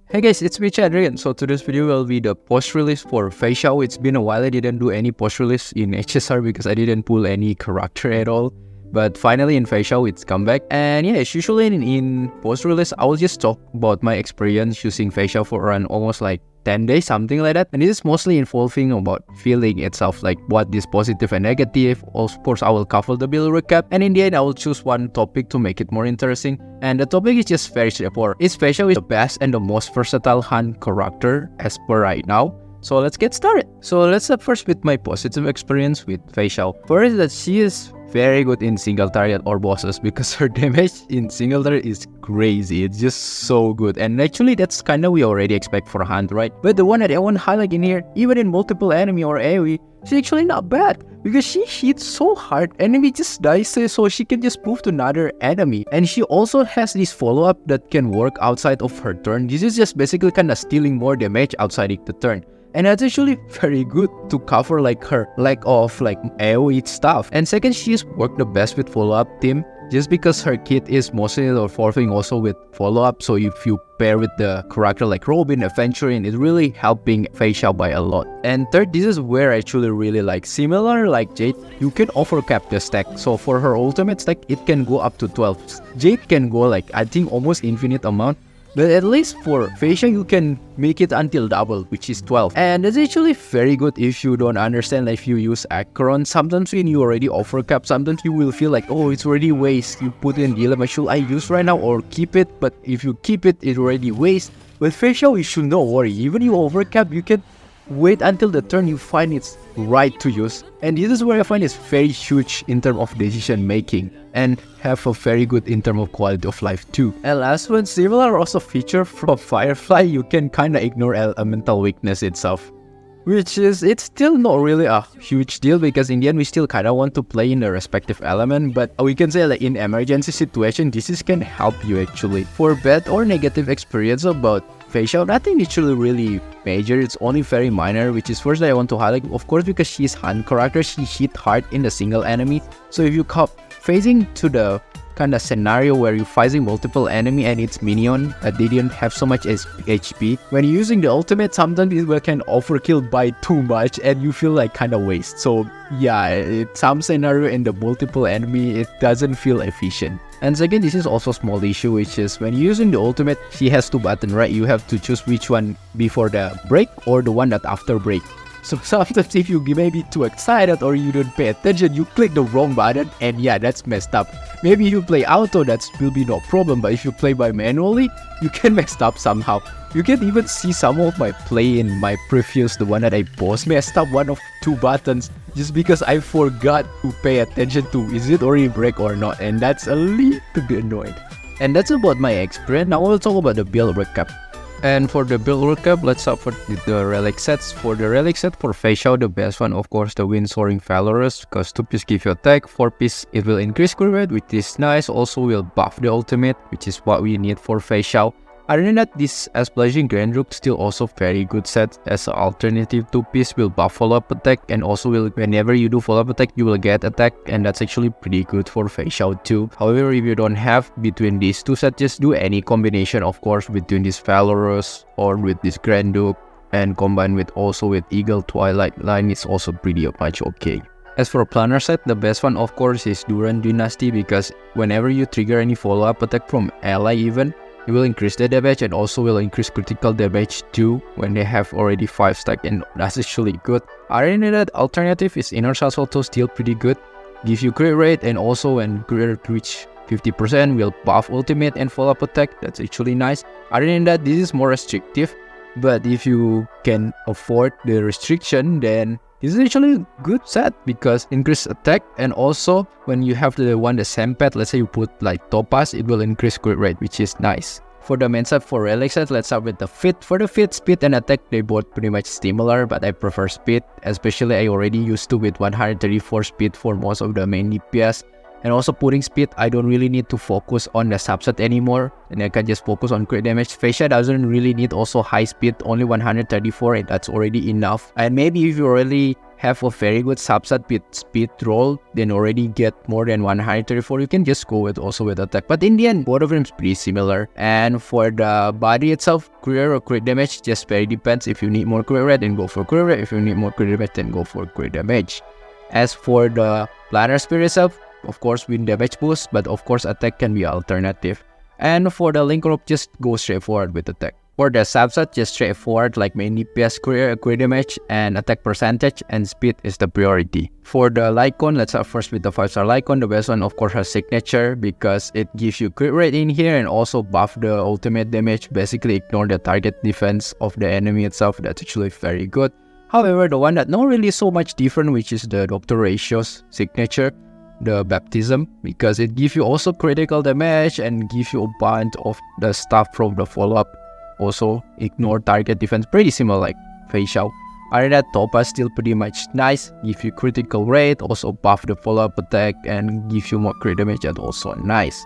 Hey guys, it's me Char again. So today's video will be the post-release for Feixiao. It's been a while I didn't do any post-release in HSR because I didn't pull any character at all. But finally in Feixiao it's come back. And yeah, as usually in post-release, I will just talk about my experience using Feixiao for around almost like 10 days, something like that. And this is mostly involving about feeling itself, like what is positive and negative. Of course, I will cover the build recap. And in the end, I will choose one topic to make it more interesting. And the topic is just very straightforward. Is Feixiao the best and the most versatile hunt character as per right now? So let's get started. So let's start first with my positive experience with Feixiao. First, that she is very good in single target or bosses because her damage in single target is crazy. It's just so good, and actually that's kinda we already expect for Hunt, right? But the one that I want to highlight in here, even in multiple enemy or AoE, she's actually not bad because she hits so hard, enemy just dies, so she can just move to another enemy. And she also has this follow-up that can work outside of her turn. This is just basically kinda stealing more damage outside of the turn. And that's actually very good to cover like her lack of like AoE stuff. And second, she's worked the best with follow-up team just because her kit is mostly evolving also with follow-up. So if you pair with the character like Robin, Aventurine, it's really helping Feixiao by a lot. And third, this is where I actually really like. Similar like Jade, you can overcap the stack. So for her ultimate stack, it can go up to 12. Jade can go like I think almost infinite amount. But at least for Feixiao, you can make it until double, which is 12. And that's actually very good if you don't understand, like if you use Acheron. Sometimes when you already overcap, sometimes you will feel like, oh, it's already waste. You put in dilemma, should I use right now or keep it? But if you keep it, it already waste. With Feixiao, you should not worry. Even you overcap, you can wait until the turn you find it's right to use. And this is where I find it's very huge in terms of decision making and have a very good in terms of quality of life too. And last one, similar also feature from Firefly, you can kinda ignore elemental weakness itself. Which is, it's still not really a huge deal because in the end we still kinda want to play in the respective element, but we can say like in emergency situation, this is can help you actually. For bad or negative experience about Feixiao, nothing actually really major, it's only very minor, which is first that I want to highlight, of course, because she's hunt character, she hit hard in the single enemy. So if you come facing to the kind of scenario where you're fighting multiple enemy and it's minion that they didn't have so much HP, when you're using the ultimate, sometimes it will can overkill by too much and you feel like kind of waste. So yeah, some scenario in the multiple enemy, it doesn't feel efficient. And second, this is also a small issue, which is when you're using the ultimate, she has two buttons, right? You have to choose which one before the break or the one that after break. So sometimes if you may be too excited or you don't pay attention, you click the wrong button and yeah, that's messed up. Maybe if you play auto, that will be no problem, but if you play by manually, you can mess up somehow. You can even see some of my play in my previous, the one that I post, messed up one of two buttons just because I forgot to pay attention to is it already break or not, and that's a little bit annoying. And that's about my experience. Now we'll talk about the build recap. And for the build recap, let's start with the relic sets. For the relic set for Feixiao, the best one, of course, the Wind Soaring Valorous, because 2 piece give you attack, 4 piece it will increase crit rate, which is nice. Also will buff the ultimate, which is what we need for Feixiao. Other than that, this Splashing Grand Rook still also very good set as an alternative. 2 piece will buff follow-up attack and also will, whenever you do follow-up attack, you will get attack, and that's actually pretty good for Feixiao too. However, if you don't have between these two sets, just do any combination, of course, between this Valorous or with this Grand Duke and combine with also with Eagle Twilight line is also pretty much okay. As for planner set, the best one of course is Duran Dynasty because whenever you trigger any follow-up attack from ally even, it will increase the damage and also will increase critical damage too when they have already 5 stack, and that's actually good. Other than that, alternative is Inner Sassalto, still pretty good. Gives you crit rate and also when crit rate reach 50% will buff ultimate and follow-up attack, that's actually nice. Other than that, this is more restrictive, but if you can afford the restriction, then this is actually a good set because increase attack, and also when you have the one the same pet, let's say you put like Topaz, it will increase crit rate, which is nice. For the main set for relic set, let's start with the fit. For the fit, speed and attack, they both pretty much similar, but I prefer speed, especially I already used to with 134 speed for most of the main DPS. And also putting speed, I don't really need to focus on the subset anymore, and I can just focus on crit damage. Feixiao doesn't really need also high speed, only 134, and that's already enough. And maybe if you really have a very good subset with speed roll, then already get more than 134, you can just go with also with attack. But in the end, both of them is pretty similar. And for the body itself, crit or crit damage just very depends. If you need more crit rate, then go for crit rate. If you need more crit damage, then go for crit damage. As for the planar spear itself, of course wind damage boost, but of course attack can be alternative. And for the link rope, just go straight forward with attack. For the subset, just straightforward, like main DPS, crit damage, and attack percentage, and speed is the priority. For the Lycon, let's start first with the 5-star Lycon. The best one, of course, has signature because it gives you crit rate in here and also buff the ultimate damage. Basically, ignore the target defense of the enemy itself. That's actually very good. However, the one that not really so much different, which is the Dr. Ratio's signature, the baptism, because it gives you also critical damage and gives you a bunch of the stuff from the follow-up. Also ignore target defense, pretty similar like Feixiao. Other than that, Topaz still pretty much nice, give you critical rate, also buff the follow-up attack and give you more crit damage, and also nice.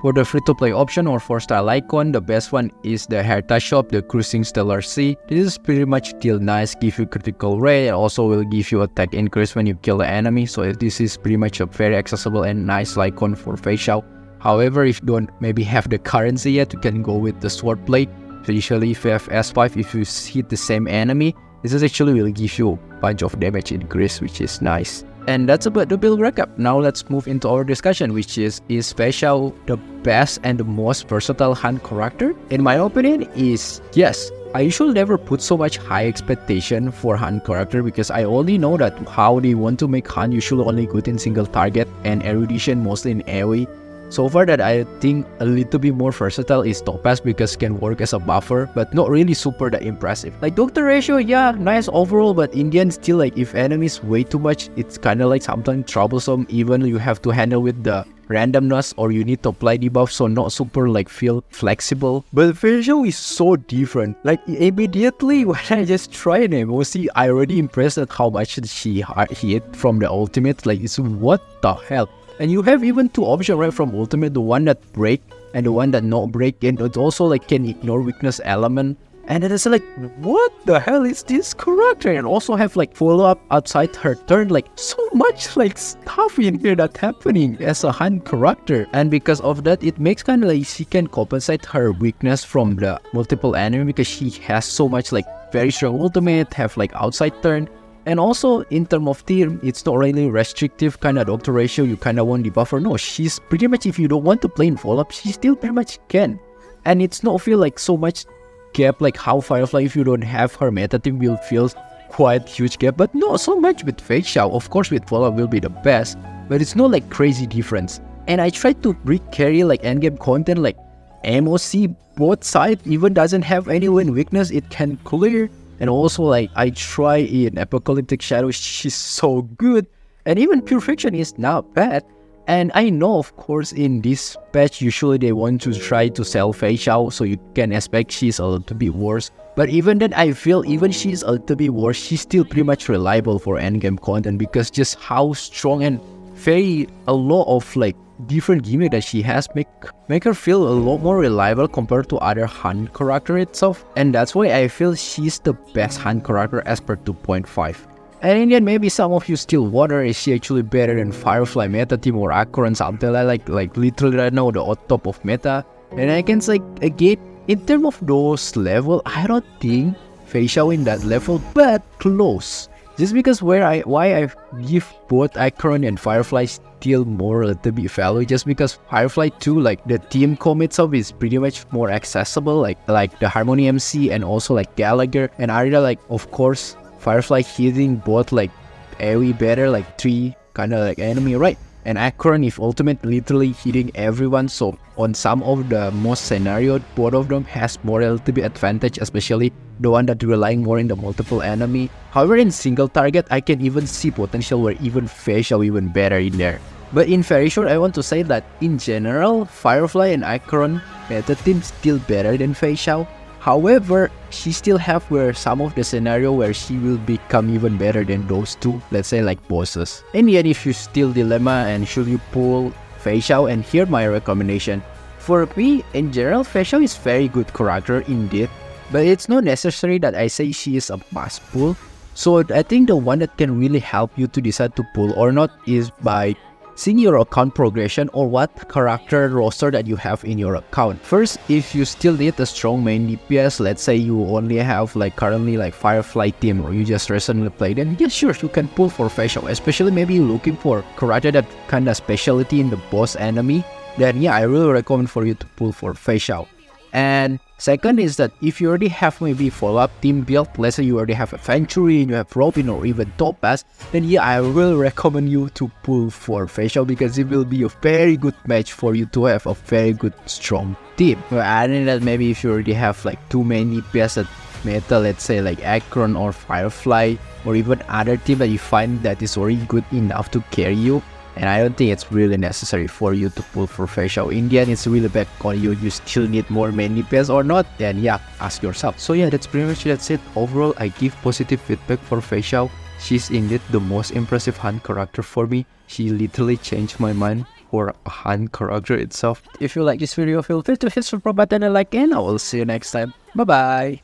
For the free-to-play option or 4-star Lycon, the best one is the Herta Shop, the Cruising Stellar Sea. This is pretty much still nice, give you critical rate, and also will give you attack increase when you kill the enemy. So this is pretty much a very accessible and nice Lycon for Feixiao. However, if you don't maybe have the currency yet, you can go with the Swordblade. So usually if you have S5, if you hit the same enemy, this is actually will give you a bunch of damage increase, which is nice. And that's about the build recap. Now let's move into our discussion, which is Feixiao the best and the most versatile hunt character? In my opinion is yes. I usually never put so much high expectation for hunt character because I only know that how they want to make hunt usually only good in single target and erudition mostly in AoE. So far that I think a little bit more versatile is Topaz because can work as a buffer, but not really super that impressive. Like Dr. Ratio, yeah, nice overall, but in the end still like if enemies way too much, it's kinda like sometimes troublesome, even you have to handle with the randomness or you need to apply debuff, so not super like feel flexible. But Feixiao is so different. Like immediately when I just tried MOC, I already impressed at how much she hit from the ultimate. Like it's what the hell. And you have even two options right from ultimate, the one that break and the one that not break, and it also like can ignore weakness element. And then it's like, what the hell is this character? And also have like follow up outside her turn, like so much like stuff in here that's happening as a hunt character. And because of that, it makes kind of like she can compensate her weakness from the multiple enemy because she has so much like very strong ultimate, have like outside turn. And also in terms of team, it's not really restrictive kind of Dr. Ratio, you kind of want the buffer. No, she's pretty much, if you don't want to play in follow-up, she still pretty much can. And it's not feel like so much gap like how Firefly, if you don't have her meta team, will feel quite huge gap. But not so much with Feixiao. Of course with follow-up will be the best, but it's not like crazy difference. And I tried to carry like endgame content like MOC both sides, even doesn't have any win weakness, it can clear. And also like I try in Apocalyptic Shadow, she's so good. And even Pure Fiction is not bad. And I know of course in this patch usually they want to try to sell Feixiao, so you can expect she's a little bit worse. But even then I feel even she's a little bit worse, she's still pretty much reliable for endgame content because just how strong and a lot of like different gimmick that she has make her feel a lot more reliable compared to other hunt character itself. And that's why I feel she's the best hunt character as per 2.5. And in the end, maybe some of you still wonder, is she actually better than Firefly meta team or Akoran, something like literally right now the top of meta. And I can say again, in terms of those level, I don't think Feixiao in that level, but close. Just because why I give both Akoran and Firefly still more a little bit value, just because Firefly 2, like the team com itself is pretty much more accessible, like the Harmony MC and also like Gallagher, and Arida, like of course Firefly hitting both like AoE better, like 3 kind of like enemy, right? And Akoran if ultimate literally hitting everyone, so on some of the most scenario, both of them has more a little bit advantage, especially the one that relying more in the multiple enemy. However, in single target, I can even see potential where even Feixiao even better in there. But in very short, I want to say that in general, Firefly and Akoran meta team still better than Feixiao. However, she still have where some of the scenario where she will become even better than those two, let's say like bosses. In the end, if you still dilemma and should you pull Feixiao, and here my recommendation. For me, in general, Feixiao is very good character indeed, but it's not necessary that I say she is a must pull. So I think the one that can really help you to decide to pull or not is by seeing your account progression or what character roster that you have in your account. First, if you still need a strong main DPS, let's say you only have like currently like Firefly team or you just recently played, then yeah, sure, you can pull for Feixiao. Especially maybe you're looking for character that kind of specialty in the boss enemy, then yeah, I really recommend for you to pull for Feixiao. And second is that if you already have maybe follow-up team build, let's say you already have a Venturian, you have Robin or even Topaz, then yeah, I will recommend you to pull for Feixiao because it will be a very good match for you to have a very good strong team. Well, adding that maybe if you already have like too many DPS that meta, let's say like Akron or Firefly or even other team that you find that is already good enough to carry you, and I don't think it's really necessary for you to pull for Feixiao. In the end, it's really back on you. You still need more main DPS or not? Then yeah, ask yourself. So yeah, that's pretty much it. Overall, I give positive feedback for Feixiao. She's indeed the most impressive hunt character for me. She literally changed my mind for a hunt character itself. If you like this video, feel free to hit the subscribe button and like, and I will see you next time. Bye bye.